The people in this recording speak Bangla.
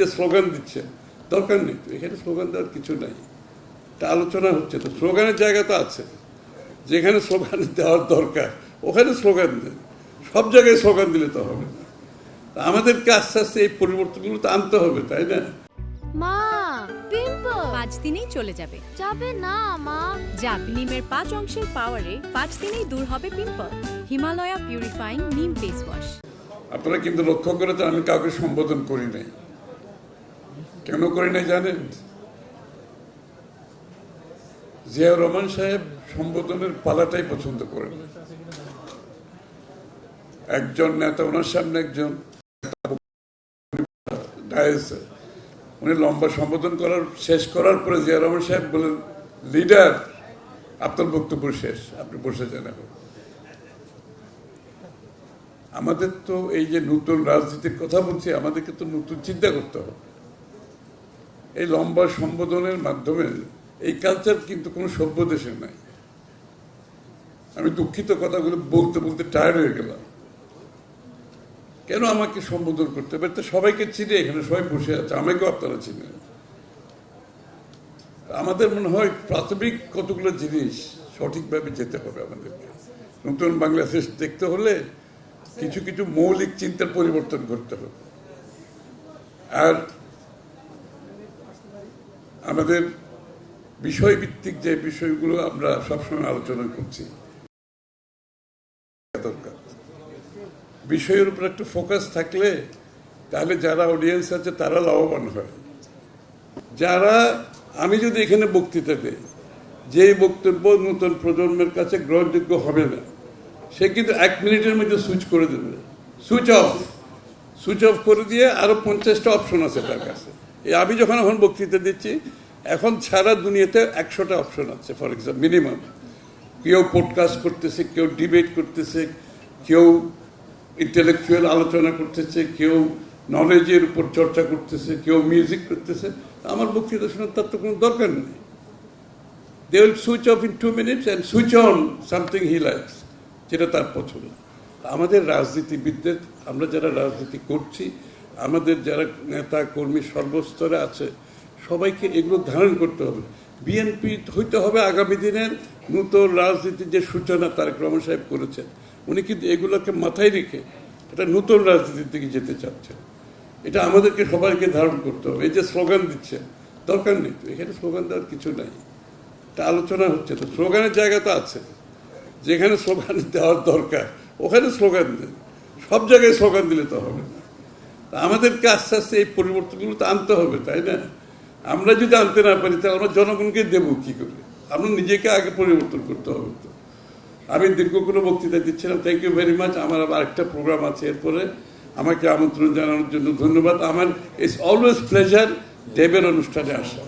যে স্লোগান দিচ্ছে, দরকার নেই তো, এখানে স্লোগান দেওয়ার কিছু নাই। এটা আলোচনা হচ্ছে তো, স্লোগানের জায়গা তো আছে। যেখানে স্লোগান দেওয়ার দরকার ওখানে স্লোগান দেন, সব জায়গায় স্লোগান দিলে তো হবে না। আমাদেরকে আস্তে আস্তে এই পরিবর্তনগুলো তো আনতে হবে, তাই না? মা, পিম্পল 5 দিনেই চলে যাবে। যাবে না মা। যাক, নিমের 5 অংশের পাওয়ারে 5 দিনেই দূর হবে পিম্পল। হিমালয়া পিউরিফাইং নিম ফেস ওয়াশ। আপনারা কিন্তু লক্ষ্য করে তো আমি কাউকে সম্বোধন করি নাই। কেন করি নাই জানেন? জিয়াউর রহমান সাহেব সম্বোধনের পালাটাই পছন্দ করেন। একজন নেতা, ওনার সামনে একজন ডায়েসে উনি লম্বা সম্বোধন শেষ করার পরে জিয়াউর রহমান সাহেব বলেন, লিডার আপনার বক্তব্য শেষ, আপনি বসে যান এখন। আমাদের তো এই যে নতুন রাজনীতির কথা বলছি, আমাদেরকে তো নতুন চিন্তা করতে হবে। এই লম্বা সম্বোধনের মাধ্যমে এই কালচার কিন্তু কোনো সভ্য দেশে নাই। আমি দুঃখিত, কথাগুলো বলতে বলতে টায়ার্ড হয়ে গেলাম। কেন আমাকে সম্বোধন করতে হবে? তো সবাইকে চিনে, এখানে সবাই বসে আছে, আমাকেও আপনারা চিনেন। আমাদের মনে হয় প্রাথমিক কতগুলো জিনিস সঠিকভাবে যেতে হবে আমাদেরকে। নতুন বাংলাদেশ দেখতে হলে কিছু কিছু মৌলিক চিন্তার পরিবর্তন করতে হবে। আর আমাদের বিষয়ভিত্তিক যে বিষয়গুলো আমরা সবসময় আলোচনা করছি, দরকার বিষয়ের উপর একটু ফোকাস থাকলে তাহলে যারা অডিয়েন্স আছে তারা লাভবান হয়। যারা, আমি যদি এখানে বক্তৃতা দেই, যে বক্তব্য নতুন প্রজন্মের কাছে গ্রহণযোগ্য হবে না, সে কিন্তু 1 মিনিটের মধ্যে সুইচ করে দেবে, সুইচ অফ করে দিয়ে আরো 50টা অপশন আছে তার কাছে। আমি যখন এখন বক্তৃতা দিচ্ছি, এখন সারা দুনিয়াতে 100টা অপশন আছে ফর এক্সাম্পল, মিনিমাম। কেউ পডকাস্ট করতেছে, কেউ ডিবেট করতেছে, কেউ ইন্টেলেকচুয়াল আলোচনা করতেছে, কেউ নলেজের উপর চর্চা করতেছে, কেউ মিউজিক করতেছে। আমার বক্তৃতা শোনার তার তো কোনো দরকার নেই। They will switch off in 2 minutes and switch on something he likes, যেটা তার পছন্দ। আমাদের রাজনীতিবিদদের, আমরা যারা রাজনীতি করছি, আমাদের যারা নেতা কর্মী সর্বস্তরে আছে, সবাইকে এগুলো ধারণ করতে হবে। বিএনপি হইতে হবে আগামী দিনের নতুন রাজনীতির যে সূচনা তারেক রহমান সাহেব করেছেন, উনি কিন্তু এগুলোকে মাথায় রেখে একটা নতুন রাজনীতির দিকে যেতে চাচ্ছেন। এটা আমাদেরকে সবাইকে ধারণ করতে হবে। এই যে স্লোগান দিচ্ছে, দরকার নেই তো, এখানে স্লোগান দেওয়ার কিছু নাই। এটা আলোচনা হচ্ছে তো, স্লোগানের জায়গা তো আছে। যেখানে স্লোগান দেওয়ার দরকার ওখানে স্লোগান দেন, সব জায়গায় স্লোগান দিলে তো হবে না। আমাদেরকে আস্তে আস্তে এই পরিবর্তনগুলো তো আনতে হবে, তাই না? আমরা যদি আনতে না পারি তাহলে আমরা জনগণকে দেবো কি করে? আমরা নিজেকে আগে পরিবর্তন করতে হবে তো। আমি দীর্ঘ কোনো বক্তৃতা দিচ্ছিলাম। Thank you very much. আমার আরেকটা প্রোগ্রাম আছে এরপরে। আমাকে আমন্ত্রণ জানানোর জন্য ধন্যবাদ। আমার ইটস অলওয়েজ প্লেজার দেবের অনুষ্ঠানে আসা।